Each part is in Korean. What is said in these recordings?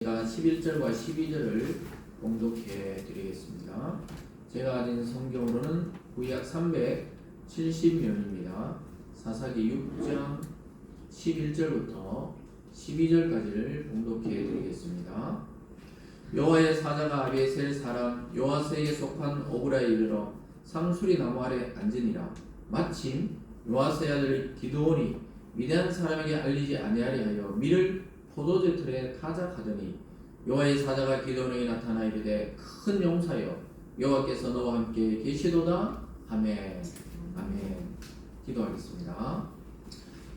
제가 11절과 12절을 봉독해 드리겠습니다. 제가 가진 성경으로는 구약 370면입니다. 사사기 6장 11절부터 12절까지를 봉독해 드리겠습니다. 여호와의 사자가 아비에셀 사람 요아스에게 속한 오브라에 이르러 상수리 나무 아래 앉으니라. 마침 요아스의 아들 기드온이 미디안 사람에게 알리지 아니하려 하여 밀을 포도주 틀에 타작하더니 여호와의 사자가 기드온에게 나타나 이르되 큰 용사여 여호와께서 너와 함께 계시도다 하매 아멘. 기도하겠습니다.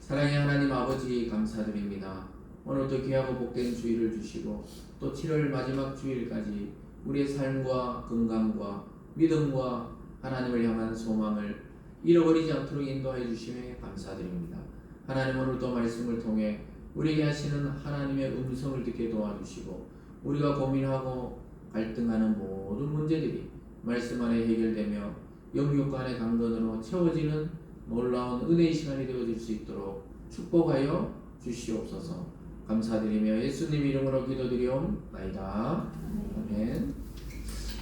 사랑의 하나님 아버지 감사드립니다. 오늘도 귀하고 복된 주일을 주시고 또 7월 마지막 주일까지 우리의 삶과 건강과 믿음과 하나님을 향한 소망을 잃어버리지 않도록 인도하여 주심에 감사드립니다. 하나님 오늘도 말씀을 통해 우리에게 하시는 하나님의 음성을 듣게 도와주시고 우리가 고민하고 갈등하는 모든 문제들이 말씀 안에 해결되며 영육 간의 강건으로 채워지는 놀라운 은혜의 시간이 되어질 수 있도록 축복하여 주시옵소서. 감사드리며 예수님 이름으로 기도드리옵나이다. 아멘.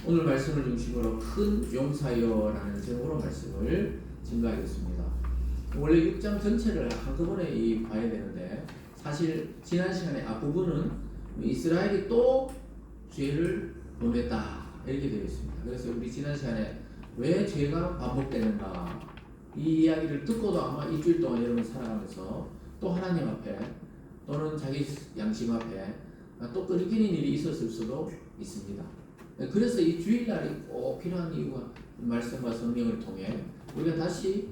오늘 말씀을 중심으로 큰 용사여라는 제목으로 말씀을 증가하겠습니다. 원래 6장 전체를 한꺼번에 봐야 되는데 사실 지난 시간에 앞부분은 이스라엘이 또 죄를 범했다 이렇게 되어 있습니다. 그래서 우리 지난 시간에 왜 죄가 반복되는가 이 이야기를 듣고도 아마 일주일 동안 여러분 살아가면서 또 하나님 앞에 또는 자기 양심 앞에 또 끓이기는 일이 있었을 수도 있습니다. 그래서 이 주일날이 꼭 필요한 이유가 말씀과 성령을 통해 우리가 다시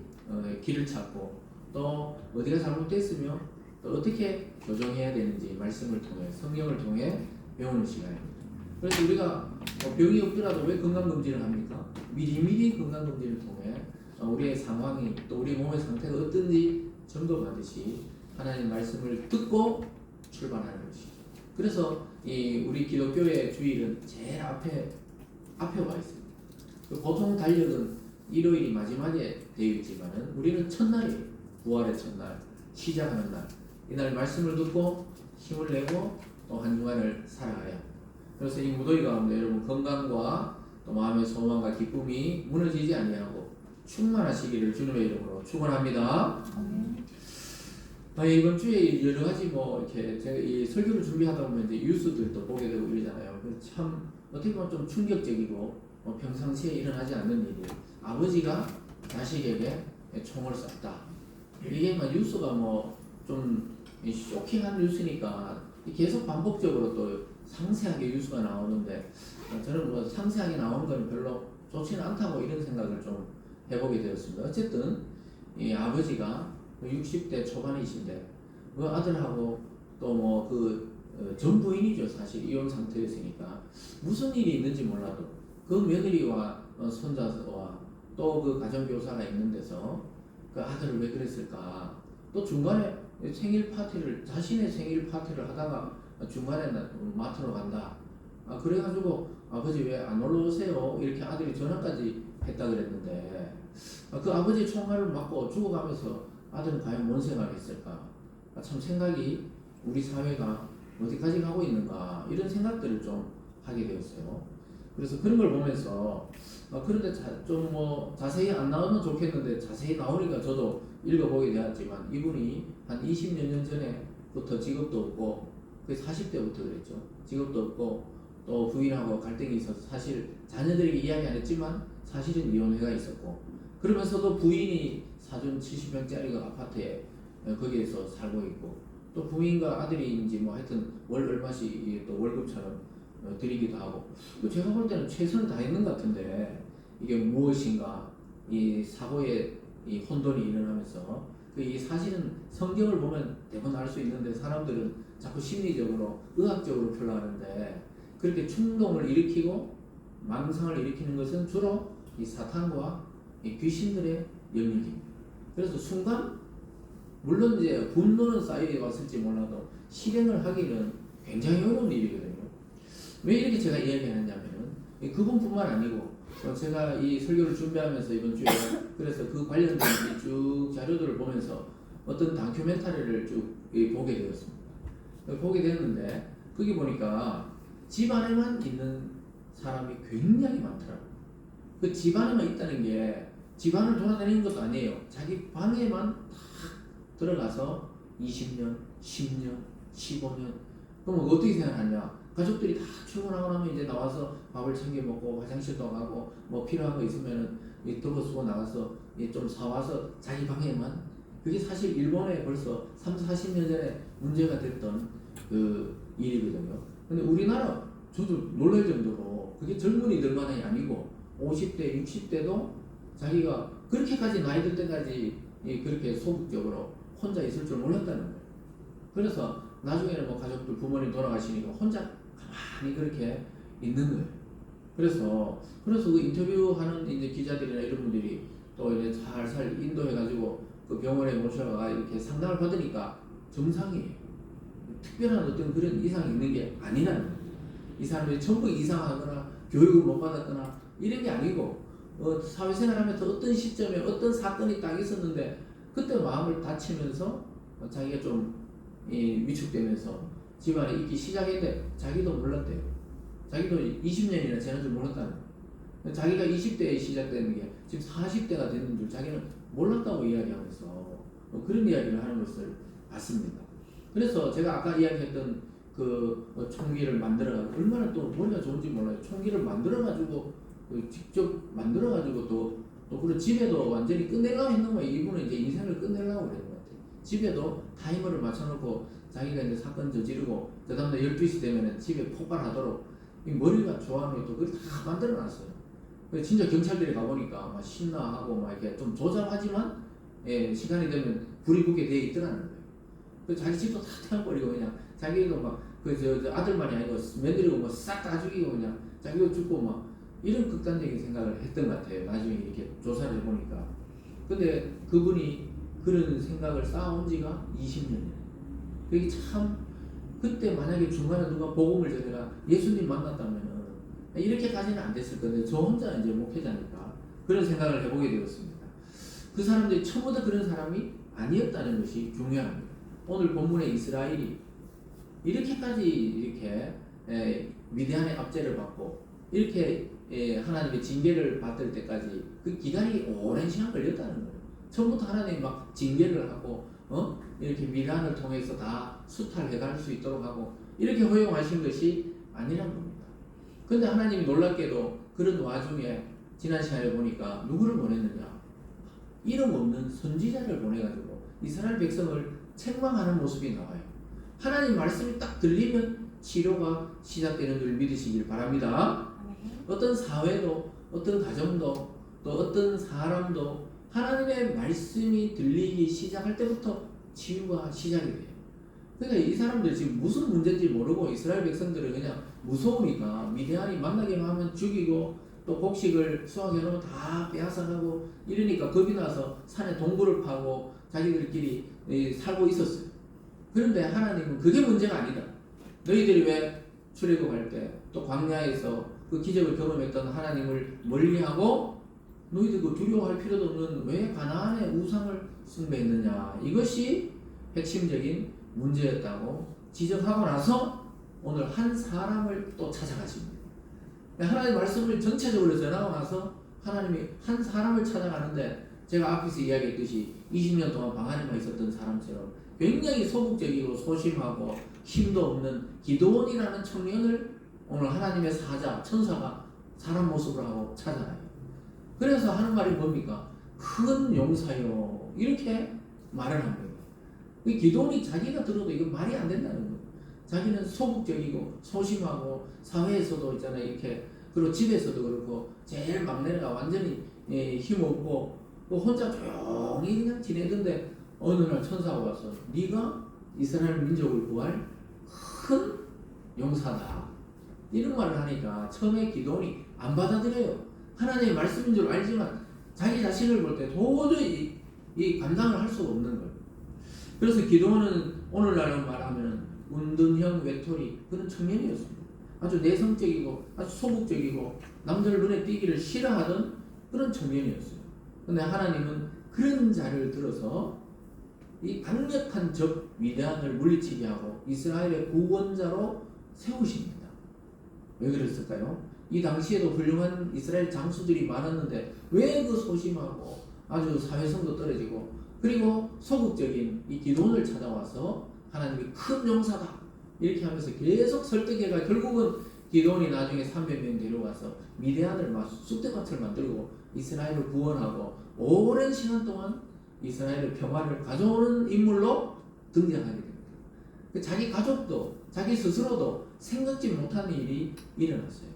길을 찾고 또 어디가 잘못됐으며 또 어떻게 교정해야 되는지 말씀을 통해 성령을 통해 배우는 시간입니다. 그래서 우리가 병이 없더라도 왜 건강검진을 합니까? 미리미리 건강검진을 통해 우리의 상황이 또 우리 몸의 상태가 어떤지 점검하듯이 하나님 말씀을 듣고 출발하는 것이죠. 그래서 우리 기독교의 주일은 제일 앞에 와 있습니다. 보통 달력은 일요일이 마지막에 되어 있지만은 우리는 첫날이에요. 부활의 첫날, 시작하는 날. 이날 말씀을 듣고 힘을 내고 또 한 주간을 살아가야 합니다. 그래서 이 무더위 가운데 여러분 건강과 또 마음의 소망과 기쁨이 무너지지 아니하고 충만하시기를 주님의 이름으로 축원합니다. 이번 주에 여러 가지 이렇게 제가 이 설교를 준비하다 보면 이제 뉴스들도 보게 되고 이러잖아요. 참 어떻게 보면 좀 충격적이고 평상시에 일어나지 않는 일이 아버지가 자식에게 총을 쐈다. 이게 뉴스가 좀 쇼킹한 뉴스니까 계속 반복적으로 또 상세하게 뉴스가 나오는데 저는 상세하게 나오는 건 별로 좋지는 않다고 이런 생각을 좀 해보게 되었습니다. 어쨌든 이 아버지가 60대 초반이신데 그 아들하고 또 전 부인이죠. 사실 이혼 상태였으니까 무슨 일이 있는지 몰라도 그 며느리와 손자와 또 그 가정교사가 있는 데서 그 아들을 왜 그랬을까? 또 중간에 자신의 생일 파티를 하다가 중간에 마트로 간다. 그래가지고 아버지 왜 안 올라오세요? 이렇게 아들이 전화까지 했다 그랬는데 그 아버지 총알을 맞고 죽어가면서 아들은 과연 뭔 생각을 했을까? 참 생각이 우리 사회가 어디까지 가고 있는가 이런 생각들을 좀 하게 되었어요. 그래서 그런 걸 보면서 그런데 좀 자세히 안 나오면 좋겠는데 자세히 나오니까 저도 읽어보게 되었지만 이분이 한 20몇 년 전에부터 직업도 없고 40대부터 그랬죠. 직업도 없고 또 부인하고 갈등이 있어서 사실 자녀들에게 이야기 안 했지만 사실은 이혼회가 있었고 그러면서도 부인이 사준 70평짜리 아파트에 거기에서 살고 있고 또 부인과 아들인지 하여튼 월 얼마씩 또 월급처럼 드리기도 하고 제가 볼 때는 최선을 다했는 것 같은데 이게 무엇인가 이 사고의 이 혼돈이 일어나면서 이 사실은 성경을 보면 대부분 알 수 있는데 사람들은 자꾸 심리적으로 의학적으로 풀어가는데 그렇게 충동을 일으키고 망상을 일으키는 것은 주로 이 사탄과 이 귀신들의 영역입니다. 그래서 순간 물론 이제 분노는 쌓여 왔을지 몰라도 실행을 하기는 굉장히 어려운 일이거든요. 왜 이렇게 제가 이야기하느냐면은 그분뿐만 아니고 제가 이 설교를 준비하면서 이번 주에 그래서 그 관련된 쭉 자료들을 보면서 어떤 다큐멘터리를 쭉 보게 되었습니다. 보게 됐는데 거기 보니까 집 안에만 있는 사람이 굉장히 많더라고요. 그 집 안에만 있다는 게 집안을 돌아다니는 것도 아니에요. 자기 방에만 딱 들어가서 20년, 10년, 15년. 그럼 어떻게 생각하냐? 가족들이 다 출근하고 나면 이제 나와서 밥을 챙겨 먹고 화장실도 가고 뭐 필요한 거 있으면은 덮어 쓰고 나가서 좀 사와서 자기 방에만. 그게 사실 일본에 벌써 30-40년 전에 문제가 됐던 그 일이거든요. 근데 우리나라 저도 놀랄 정도로 그게 젊은이들만이 아니고 50대, 60대도 자기가 그렇게까지 나이 들 때까지 그렇게 소극적으로 혼자 있을 줄 몰랐다는 거예요. 그래서 나중에는 뭐 가족들 부모님 돌아가시니까 혼자 가만히 그렇게 있는 거예요. 그래서 그 인터뷰하는 이제 기자들이나 이런 분들이 또 이제 살살 인도해가지고 그 병원에 모셔가 이렇게 상담을 받으니까 정상이에요. 특별한 어떤 그런 이상이 있는 게 아니라는 거예요. 이 사람들이 전부 이상하거나 교육을 못 받았거나 이런 게 아니고 사회생활하면서 어떤 시점에 어떤 사건이 딱 있었는데 그때 마음을 다치면서 자기가 좀 위축되면서 집안에 있기 시작했는데 자기도 몰랐대요. 자기도 20년이나 지난 줄 몰랐다는 거예요. 자기가 20대에 시작되는 게 지금 40대가 되는 줄 자기는 몰랐다고 이야기하면서 그런 이야기를 하는 것을 봤습니다. 그래서 제가 아까 이야기했던 그 총기를 만들어가지고 얼마나 또 머리가 좋은지 몰라요. 총기를 만들어가지고 직접 만들어가지고 또 그리고 집에도 완전히 끝내려고 했는 거예요. 이분은 이제 인생을 끝내려고 그랬는 것 같아요. 집에도 타이머를 맞춰놓고 자기가 이제 사건 저지르고 그 다음날 12시 되면은 집에 폭발하도록 이 머리가 좋아하는 또 그걸 다 만들어놨어요. 진짜 경찰들이 가보니까 막 신나하고 막 이렇게 좀 조잡하지만 시간이 되면 불이 붙게 돼 있더라는 거예요. 자기 집도 다 태워버리고 그냥 자기도 막 저 아들만이 아니고 며느리고 뭐 싹 다 죽이고 그냥 자기도 죽고 막 이런 극단적인 생각을 했던 것 같아요. 나중에 이렇게 조사를 해보니까. 근데 그분이 그런 생각을 쌓아온 지가 20년이에요. 그게 참 그때 만약에 중간에 누가 복음을 전해가 예수님 만났다면은 이렇게까지는 안 됐을 건데 저 혼자 이제 목회자니까 그런 생각을 해보게 되었습니다. 그 사람들이 처음부터 그런 사람이 아니었다는 것이 중요합니다. 오늘 본문의 이스라엘이 이렇게까지 이렇게 미디안의 압제를 받고 이렇게 하나님의 징계를 받을 때까지 그 기간이 오랜 시간 걸렸다는 거예요. 처음부터 하나님이 막 징계를 하고 이렇게 미디안을 통해서 다 수탈해갈 수 있도록 하고 이렇게 허용하신 것이 아니란 겁니다. 근데 하나님이 놀랍게도 그런 와중에 지난 시간에 보니까 누구를 보냈느냐? 이름 없는 선지자를 보내가지고 이스라엘 백성을 책망하는 모습이 나와요. 하나님 말씀이 딱 들리면 치료가 시작되는 줄 믿으시길 바랍니다. 어떤 사회도 어떤 가정도 또 어떤 사람도 하나님의 말씀이 들리기 시작할 때부터 치유가 시작이 돼요. 그러니까 이 사람들 지금 무슨 문제인지 모르고 이스라엘 백성들은 그냥 무서우니까 미디안이 만나기만 하면 죽이고 또 곡식을 수확해 놓으면 다 빼앗아가고 이러니까 겁이 나서 산에 동굴을 파고 자기들끼리 살고 있었어요. 그런데 하나님은 그게 문제가 아니다. 너희들이 왜 출애굽할 때 또 광야에서 그 기적을 경험했던 하나님을 멀리하고 너희들 그 두려워할 필요도 없는 왜 가나안의 우상을 숭배했느냐, 이것이 핵심적인 문제였다고 지적하고 나서 오늘 한 사람을 또 찾아가십니다. 하나님의 말씀을 전체적으로 전하고 나서 하나님이 한 사람을 찾아가는데 제가 앞에서 이야기했듯이 20년 동안 방 안에만 있었던 사람처럼 굉장히 소극적이고 소심하고 힘도 없는 기드온이라는 청년을 오늘 하나님의 사자, 천사가 사람 모습으로 하고 찾아가요. 그래서 하는 말이 뭡니까? 큰 용사요, 이렇게 말을 한 거예요. 기드온이 자기가 들어도 이건 말이 안 된다는 거예요. 자기는 소극적이고 소심하고 사회에서도 있잖아요, 이렇게, 그리고 집에서도 그렇고 제일 막내가 완전히 힘없고 혼자 조용히 그냥 지내던데 어느 날 천사가 와서 네가 이스라엘 민족을 구할 큰 용사다, 이런 말을 하니까 처음에 기드온이 안 받아들여요. 하나님의 말씀인 줄 알지만 자기 자신을 볼 때 도저히 이 감당을 할 수가 없는 거예요. 그래서 기드온은 오늘날로 말하면 운둔형 외톨이 그런 청년이었습니다. 아주 내성적이고 아주 소극적이고 남들 눈에 띄기를 싫어하던 그런 청년이었어요. 근데 하나님은 그런 자를 들어서 이 강력한 적 미디안을 물리치게 하고 이스라엘의 구원자로 세우십니다. 왜 그랬을까요? 이 당시에도 훌륭한 이스라엘 장수들이 많았는데 왜 그 소심하고 아주 사회성도 떨어지고 그리고 소극적인 이 기도원을 찾아와서 하나님이 큰 용사다 이렇게 하면서 계속 설득해가 결국은 기도원이 나중에 300명 데려가서 미디안을 막 쑥대밭을 만들고 이스라엘을 구원하고 오랜 시간 동안 이스라엘의 평화를 가져오는 인물로 등장하게 됩니다. 자기 가족도 자기 스스로도 생각지 못한 일이 일어났어요.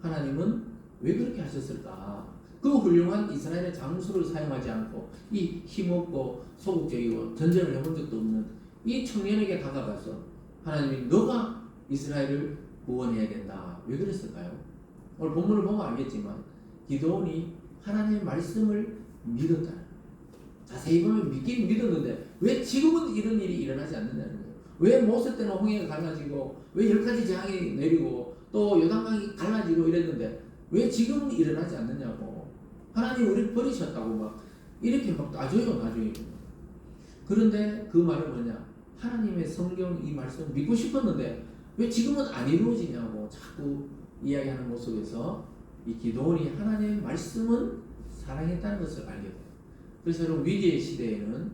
하나님은 왜 그렇게 하셨을까? 그 훌륭한 이스라엘의 장수를 사용하지 않고 이 힘없고 소극적이고 전쟁을 해본 적도 없는 이 청년에게 다가가서 하나님이 너가 이스라엘을 구원해야 된다. 왜 그랬을까요? 오늘 본문을 보면 알겠지만 기드온이 하나님의 말씀을 믿었다. 자세히 보면 믿긴 믿었는데 왜 지금은 이런 일이 일어나지 않느냐는 거예요. 왜 모세 때는 홍해가 갈라지고 왜 10가지 재앙이 내리고 또 요단강이 갈라지고 이랬는데 왜 지금은 일어나지 않느냐고. 하나님이 우리를 버리셨다고 막 이렇게 막 따져요 나중에. 그런데 그 말은 뭐냐, 하나님의 성경 이 말씀 믿고 싶었는데 왜 지금은 안 이루어지냐고 자꾸 이야기하는 모습에서 이 기드온이 하나님의 말씀은 사랑했다는 것을 알게 돼요. 그래서 여러분 위기의 시대에는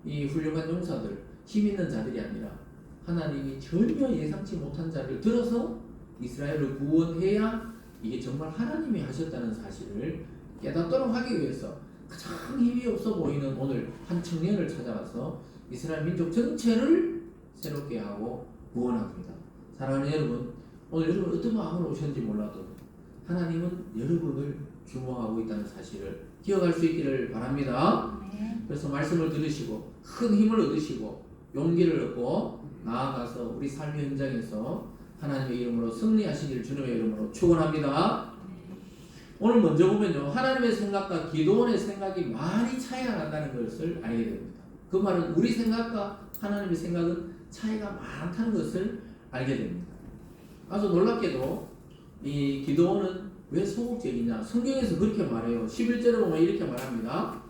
이 훌륭한 용사들, 힘 있는 자들이 아니라 하나님이 전혀 예상치 못한 자를 들어서 이스라엘을 구원해야 이게 정말 하나님이 하셨다는 사실을 깨닫도록 하기 위해서 가장 힘이 없어 보이는 오늘 한 청년을 찾아가서 이스라엘 민족 전체를 새롭게 하고 구원합니다. 사랑하는 여러분, 오늘 여러분 어떤 마음으로 오셨는지 몰라도 하나님은 여러분을 주목하고 있다는 사실을 기억할 수 있기를 바랍니다. 그래서 말씀을 들으시고 큰 힘을 얻으시고 용기를 얻고 나아가서 우리 삶의 현장에서 하나님의 이름으로 승리하시기를 주님의 이름으로 축원합니다. 오늘 먼저 보면요, 하나님의 생각과 기도원의 생각이 많이 차이가 난다는 것을 알게 됩니다. 그 말은 우리 생각과 하나님의 생각은 차이가 많다는 것을 알게 됩니다. 아주 놀랍게도 이 기도원은 왜 소극적이냐, 성경에서 그렇게 말해요. 11절에 보면 이렇게 말합니다.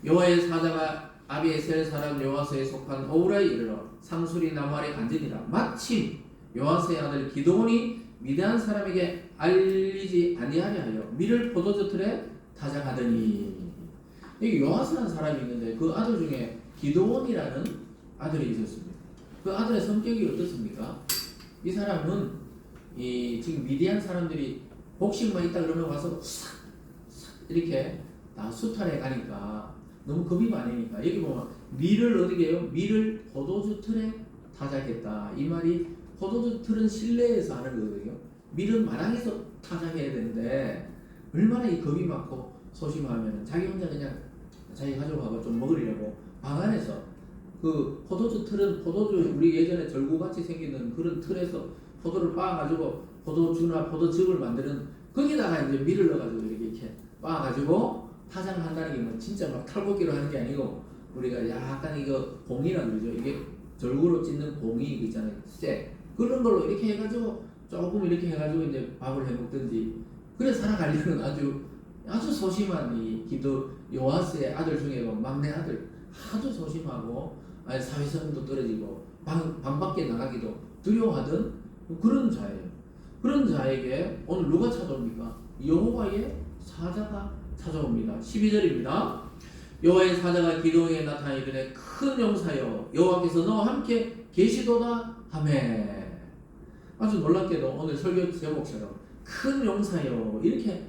여호와의 사자가 아비에셀 사람 요아스에 속한 오우라에 이르러 상수리 나무 아래 앉으니라. 마침 요아스의 아들 기드온이 미디안 사람에게 알리지 아니하려 하여 밀을 포도주 틀에 타작하더니. 여기 요아스라는 사람이 있는데 그 아들 중에 기드온이라는 아들이 있었습니다. 그 아들의 성격이 어떻습니까? 이 사람은 지금 미디안 사람들이 복식만 있다 그러면 와서 싹 이렇게 다 수탈해 가니까 너무 겁이 많으니까 여기 보면 밀을 어디게 해요? 밀을 포도주 틀에 타작했다. 이 말이 포도주 틀은 실내에서 하는 거거든요. 밀은 마당에서 타작해야 되는데 얼마나 이 겁이 많고 소심하면 자기 혼자 그냥 자기 가족하고 좀 먹으려고 방 안에서 그 포도주 틀은 포도주 우리 예전에 절구같이 생기는 그런 틀에서 포도를 빻아가지고 포도주나 포도즙을 만드는 거기다가 이제 밀을 넣어가지고 이렇게 빻아가지고 타장을 한다는 게 뭐 진짜 막 탈곡기로 하는 게 아니고 우리가 약간 이거 봉이라 그러죠. 이게 절구로 찢는 봉이 있잖아요. 쇠 그런 걸로 이렇게 해가지고 조금 이렇게 해가지고 이제 밥을 해 먹든지 그래 살아가려는 아주 소심한 이 기도 요아스의 아들 중에 막내 아들 아주 소심하고 사회성도 떨어지고 방 밖에 나가기도 두려워하던 그런 자예요. 그런 자에게 오늘 누가 찾아옵니까? 여호와의 사자가 찾아옵니다. 12절입니다. 여호와의 사자가 기드온에게 나타나 이르되 큰 용사여 여호와께서 너와 함께 계시도다 하매. 아주 놀랍게도 오늘 설교 제목처럼 큰 용사여 이렇게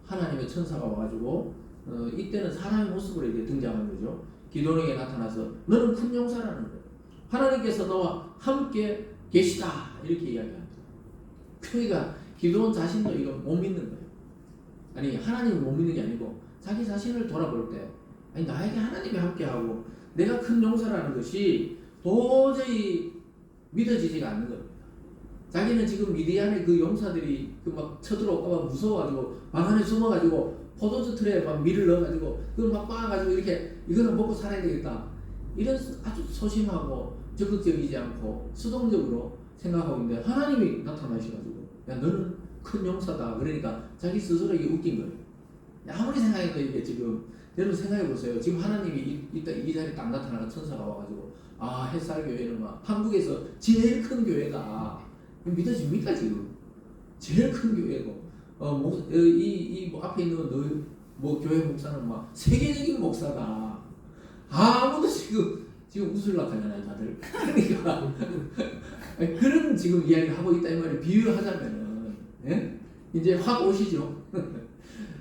하나님의 천사가 와가지고 이때는 사람의 모습으로 이제 등장하는 거죠. 기드온에게 나타나서 너는 큰 용사라는 거예요. 하나님께서 너와 함께 계시다 이렇게 이야기합니다. 그러니까 기드온 자신도 이거 못 믿는 거예요. 아니 하나님을 못 믿는 게 아니고 자기 자신을 돌아볼 때 아니 나에게 하나님이 함께하고 내가 큰 용사라는 것이 도저히 믿어지지가 않는 겁니다. 자기는 지금 미디안의 그 용사들이 그 막 쳐들어올까봐 무서워가지고 방 안에 숨어가지고 포도주 틀에 막 밀을 넣어가지고 그걸 막 빻아가지고 이렇게 이거는 먹고 살아야 되겠다 이런 아주 소심하고 적극적이지 않고 수동적으로 생각하고 있는데 하나님이 나타나셔가지고 야 너는 큰 용사다. 그러니까 자기 스스로 이게 웃긴 거예요. 아무리 생각해도 이게 지금 여러분 생각해 보세요. 지금 하나님이 이 자리에 딱 나타나는 천사가 와가지고 햇살 교회는 막 한국에서 제일 큰 교회다. 믿어집니까 지금? 제일 큰 교회고 뭐 앞에 있는 뭐 교회 목사는 막 세계적인 목사다. 아무도 지금 웃으려고 하잖아요 다들. 그러니까 그런 지금 이야기를 하고 있다 이 말이에요. 비유하자면은 예? 이제 확 오시죠.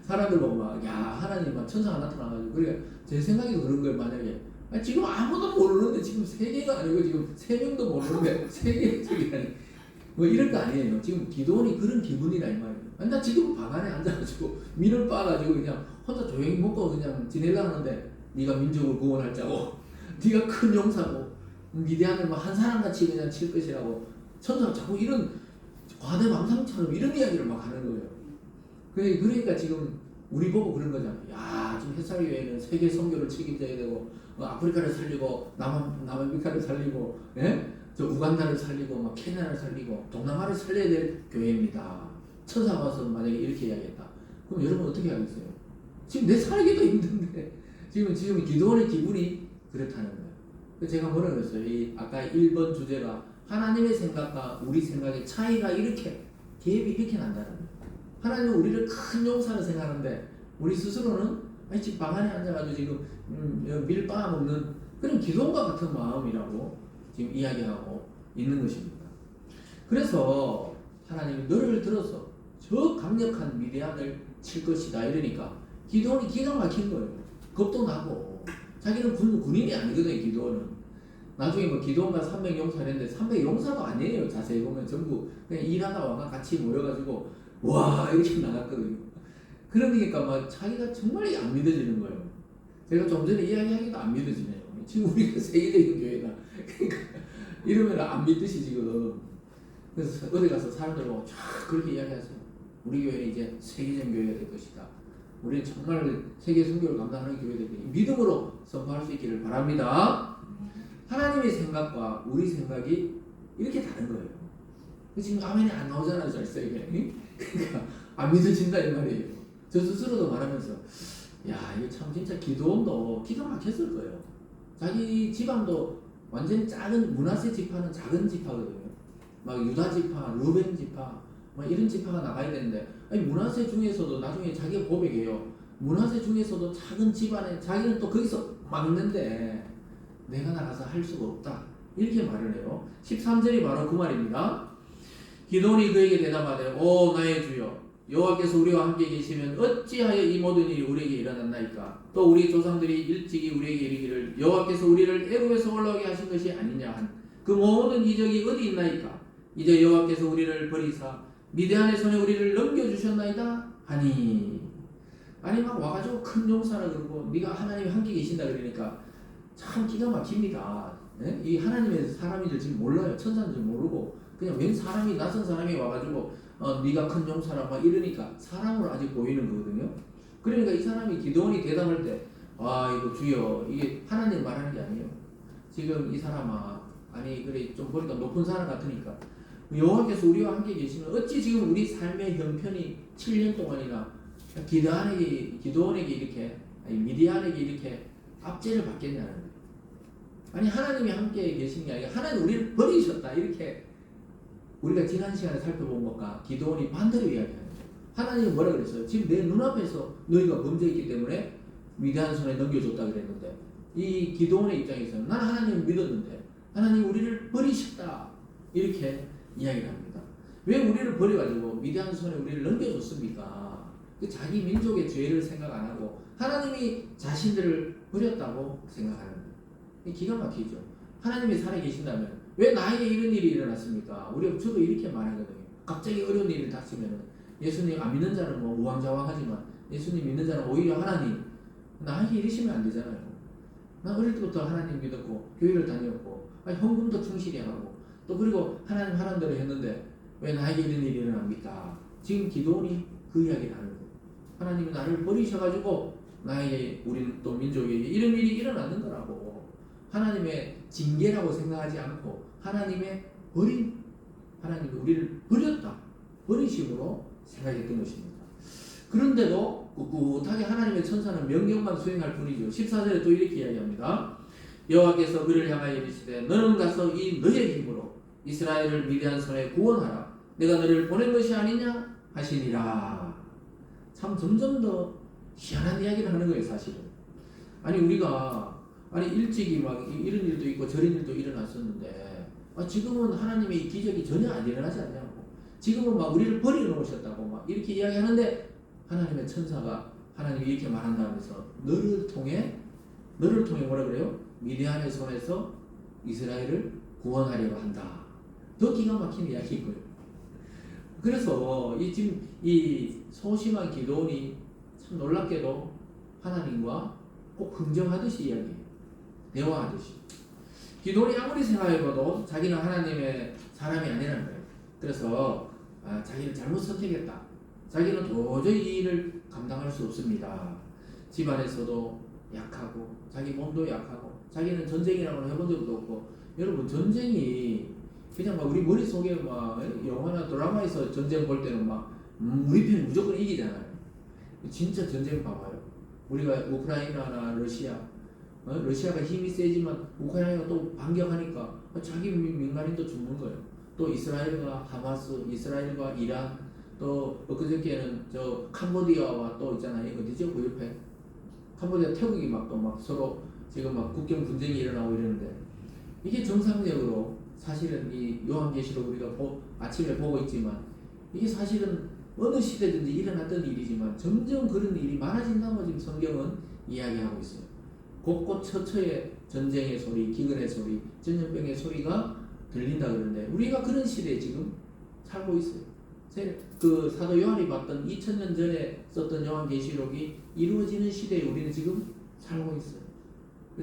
사람들 보고 막 야 하나님 막 천사가 나타나가지고 그래 제 생각에도 그런 거예요. 만약에 지금 아무도 모르는데 지금 세 개가 아니고 지금 세 명도 모르는데 세계적이라니 뭐 이럴 거 아니에요. 지금 기도원이 그런 기분이라 이 말이에요. 나 지금 방 안에 앉아가지고 민을 빠가지고 그냥 혼자 조용히 먹고 그냥 지내려 하는데 네가 민족을 구원할 자고 네가 큰 용사고 미디안을 뭐 한 사람같이 그냥 칠 것이라고 천사가 자꾸 이런 과대망상처럼 이런 이야기를 막 하는 거예요. 그러니까 지금 우리 보고 그런 거잖아요. 야 지금 햇살교회는 세계 선교를 책임져야 되고 아프리카를 살리고 남아메리카를 살리고 예? 저 우간다를 살리고 막 케냐를 살리고 동남아를 살려야 될 교회입니다. 천사가 와서 만약에 이렇게 이야기했다. 그럼 여러분 어떻게 하겠어요? 지금 내 살기도 힘든데 지금 기도원의 기분이 그렇다는 거예요. 제가 뭐라 그랬어요? 아까 1번 주제가 하나님의 생각과 우리 생각의 차이가 이렇게 갭이 이렇게 난다는 거예요. 하나님은 우리를 큰 용사로 생각하는데 우리 스스로는 지금 방 안에 앉아가지고 지금 밀 빨아먹는 그런 기도원과 같은 마음이라고 지금 이야기하고 있는 것입니다. 그래서 하나님이 너를 들어서 저 강력한 미디안을 칠 것이다 이러니까 기도원이 기가 막힌 거예요. 겁도 나고 자기는 군인이 아니거든요. 기도원은 나중에 뭐 기도원과 300용사 했는데 300용사도 아니에요. 자세히 보면 전부 그냥 일하다 와가 같이 모여가지고 와 이렇게 나갔거든요. 그러니까 막 자기가 정말 안 믿어지는 거예요. 제가 좀 전에 이야기하기도 안 믿어지네요. 지금 우리가 세계적인 교회다. 그러니까 이러면 안 믿듯이 지금. 그래서 어디 가서 사람들 보고 쫙 그렇게 이야기하세요. 우리 교회는 이제 세계적인 교회가 될 것이다. 우리는 정말 세계 선교를 감당하는 교회가 될 것이다. 믿음으로 선포할 수 있기를 바랍니다. 하나님의 생각과 우리 생각이 이렇게 다른 거예요. 지금 아멘이 안 나오잖아요. 잘 세게. 그러니까 안 믿어진다 이 말이에요. 저 스스로도 말하면서 야 이거 참 진짜 기도원도 기가 막혔을 거예요. 자기 집안도 완전히 작은 므낫세 지파는 작은 지파거든요. 막 유다 지파, 루벤 지파, 막 이런 지파가 나가야 되는데 므낫세 중에서도 나중에 자기가 고백해요. 므낫세 중에서도 작은 집안에 자기는 또 거기서 막는데 내가 나가서 할 수가 없다. 이렇게 말을 해요. 13절이 바로 그 말입니다. 기도원이 그에게 대답하되 오 나의 주여 여호와께서 우리와 함께 계시면 어찌하여 이 모든 일이 우리에게 일어났나이까. 또 우리 조상들이 일찍이 우리에게 이르기를 여호와께서 우리를 애굽에서 올라오게 하신 것이 아니냐 한 그 모든 이적이 어디 있나이까. 이제 여호와께서 우리를 버리사 미디안의 손에 우리를 넘겨주셨나이다 하니. 아니 막 와가지고 큰 용사라 그러고 네가 하나님이 함께 계신다 그러니까 참 기가 막힙니다. 네? 이 하나님의 사람인 줄 지금 몰라요. 천사인 줄 모르고 그냥 웬 사람이 낯선 사람이 와가지고 네가 큰 용사라 막 이러니까 사람으로 아직 보이는 거거든요. 그러니까 이 사람이 기도원이 대답할 때 이거 주여 이게 하나님 말하는 게 아니에요. 지금 이 사람아 아니 그래 좀 보니까 높은 사람 같으니까 여호와께서 우리와 함께 계시면 어찌 지금 우리 삶의 형편이 7년 동안이나 기도원에게 이렇게 미디안에게 이렇게 압제를 받겠냐는 거예요. 아니 하나님이 함께 계신 게 아니라 하나님 우리를 버리셨다 이렇게 우리가 지난 시간에 살펴본 것과 기도원이 반대로 이야기하는 거예요. 하나님은 뭐라 그랬어요? 지금 내 눈앞에서 너희가 범죄했기 때문에 미디안 손에 넘겨줬다 그랬는데 이 기도원의 입장에서는 난 하나님을 믿었는데 하나님 우리를 버리셨다 이렇게 이야기를 합니다. 왜 우리를 버려가지고 미디안 손에 우리를 넘겨줬습니까? 자기 민족의 죄를 생각 안 하고 하나님이 자신들을 버렸다고 생각하는 거예요. 기가 막히죠. 하나님이 살아계신다면 왜 나에게 이런 일이 일어났습니까? 저도 이렇게 말하거든요. 갑자기 어려운 일이 닥치면 예수님 안 믿는 자는 뭐 우왕좌왕하지만 예수님 믿는 자는 오히려 하나님 나에게 이러시면 안 되잖아요. 나 어릴 때부터 하나님 믿었고 교회를 다녔고 헌금도 충실히 하고 또 그리고 하나님 하라는 대로 했는데 왜 나에게 이런 일이 일어납니까? 지금 기도원이 그 이야기를 하는 거예요. 하나님이 나를 버리셔가지고 나에게 우리는 또 민족에게 이런 일이 일어나는 거라고. 하나님의 징계라고 생각하지 않고 하나님의 버림, 하나님이 우리를 버렸다, 버리심으로 생각했던 것입니다. 그런데도 꿋꿋하게 하나님의 천사는 명령만 수행할 뿐이죠. 14절에 또 이렇게 이야기합니다. 여호와께서 그를 향하여 이르시되 너는 가서 이 너의 힘으로 이스라엘을 미디안 손에 구원하라. 내가 너를 보낸 것이 아니냐 하시니라. 참 점점 더 희한한 이야기를 하는 거예요, 사실은. 아니 우리가 일찍이 막 이런 일도 있고 저런 일도 일어났었는데 지금은 하나님의 기적이 전혀 안 일어나지 않냐고. 지금은 막 우리를 버리러 놓으셨다고 막 이렇게 이야기하는데 하나님의 천사가 하나님이 이렇게 말한다면서 너를 통해 뭐라 그래요? 미디안의 손에서 이스라엘을 구원하려고 한다. 더 기가 막힌 이야기고요. 그래서 지금 이 소심한 기도원이 참 놀랍게도 하나님과 꼭 긍정하듯이 이야기해요. 대화하듯이. 기도원이 아무리 생각해봐도 자기는 하나님의 사람이 아니라는 거예요. 그래서 자기는 잘못 선택했다. 자기는 도저히 이 일을 감당할 수 없습니다. 집안에서도 약하고 자기 몸도 약하고 자기는 전쟁이라고는 해본 적도 없고. 여러분 전쟁이 그냥 막 우리 머릿속에 막 영화나 드라마에서 전쟁 볼 때는 막 우리 편이 무조건 이기잖아요. 진짜 전쟁 봐봐요. 우리가 우크라이나나 러시아가 힘이 세지만 우크라이나가 또 반격하니까 자기 민간인도 죽는 거예요. 또 이스라엘과 하마스, 이스라엘과 이란, 또 엊그저께는 저 캄보디아와 또 있잖아요. 어디죠? 그 옆에 캄보디아 태국이 막 서로 지금 막 국경 분쟁이 일어나고 이러는데 이게 정상적으로 사실은 이 요한계시록 우리가 아침에 보고 있지만 이게 사실은 어느 시대든지 일어났던 일이지만 점점 그런 일이 많아진다고 지금 성경은 이야기하고 있어요. 곳곳 처처에 전쟁의 소리, 기근의 소리, 전염병의 소리가 들린다 그러는데 우리가 그런 시대에 지금 살고 있어요. 그 사도 요한이 봤던 2000년 전에 썼던 요한계시록이 이루어지는 시대에 우리는 지금 살고 있어요.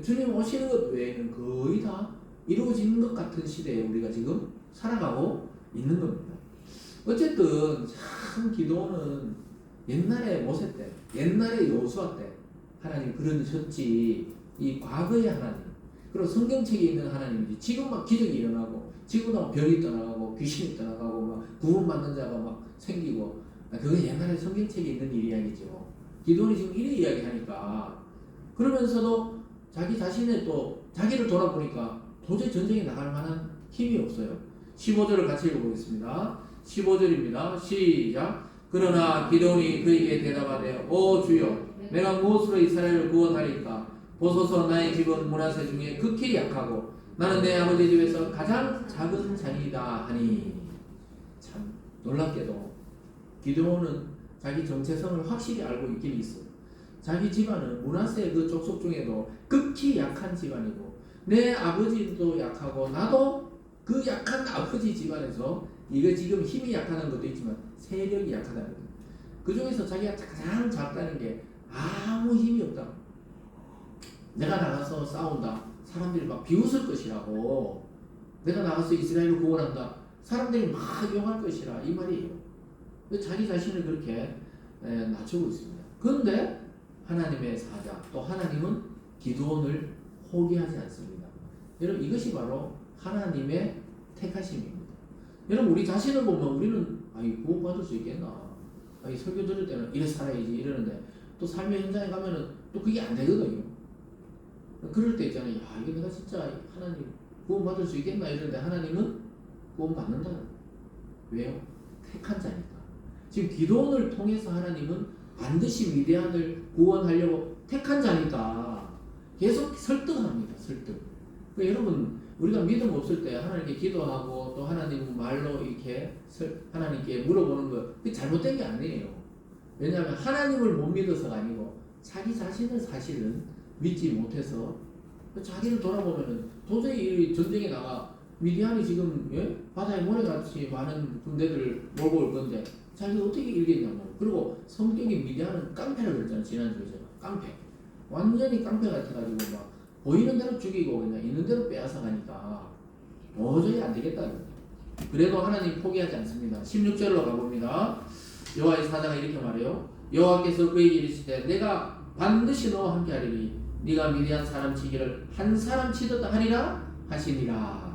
주님 오시는 것 외에는 거의 다 이루어지는 것 같은 시대에 우리가 지금 살아가고 있는 겁니다. 어쨌든 참 기도는 옛날에 모세 때, 옛날에 여호수아 때 하나님 그러셨지 이 과거의 하나님 그리고 성경책에 있는 하나님이지 지금 막 기적이 일어나고 지금도 병이 떠나가고 귀신이 떠나가고 막 구원받는 자가 막 생기고 그건 옛날에 성경책에 있는 이야기죠. 기도는 지금 이래 이야기하니까 그러면서도 자기 자신의 또 자기를 돌아보니까 도저히 전쟁에 나갈 만한 힘이 없어요. 15절을 같이 읽어보겠습니다. 15절입니다. 시작. 그러나 기도원이 그에게 대답하되 오 주여 내가 무엇으로 이스라엘을 구원하리까 보소서 나의 집은 므낫세 중에 극히 약하고 나는 내 아버지 집에서 가장 작은 자니이다 하니. 참 놀랍게도 기도원은 자기 정체성을 확실히 알고 있긴 있어요. 자기 집안은 므낫세 그 족속 중에도 극히 약한 집안이고 내 아버지도 약하고 나도 그 약한 아버지 집안에서 이거 지금 힘이 약하다는 것도 있지만 세력이 약하다는 거예요. 그 중에서 자기가 가장 작다는 게 아무 힘이 없다. 내가 나가서 싸운다. 사람들이 막 비웃을 것이라고. 내가 나가서 이스라엘을 구원한다. 사람들이 막 욕할 것이라 이 말이에요. 자기 자신을 그렇게 낮추고 있습니다. 그런데 하나님의 사자 또 하나님은 기드온을 포기하지 않습니다. 여러분 이것이 바로 하나님의 택하심입니다. 여러분 우리 자신을 보면 우리는 구원받을 수 있겠나? 설교 들을 때는 이래 살아야지 이러는데 또 삶의 현장에 가면은 또 그게 안 되거든요. 그럴 때 있잖아요. 이게 내가 진짜 하나님 구원받을 수 있겠나 이러는데 하나님은 구원받는다. 왜요? 택한 자니까. 지금 기도원을 통해서 하나님은 반드시 미디안을 구원하려고 택한 자니까 계속 설득합니다. 설득. 여러분 우리가 믿음 없을 때 하나님께 기도하고 또 하나님 말로 이렇게 하나님께 물어보는 거 그게 잘못된 게 아니에요. 왜냐하면 하나님을 못 믿어서가 아니고 자기 자신을 사실은 믿지 못해서 자기를 돌아보면은 도저히 이 전쟁에 나가 미디안이 지금 바다에 모래같이 많은 군대들을 몰고 올 건데 자기가 어떻게 이기겠냐고. 그리고 성격이 미디안은 깡패라고 그랬잖아요. 지난주에 제가 깡패 완전히 깡패 같아가지고 막 보이는 대로 죽이고 그냥 있는 대로 빼앗아 가니까 도저히 안 되겠다는 거예요. 그래도 하나님 포기하지 않습니다. 16절로 가봅니다. 여호와의 사자가 이렇게 말해요. 여호와께서 그에게 이르시되 내가 반드시 너와 함께 하리니 네가 미디안 사람 치기를 한 사람 치듯 하리라 하시니라.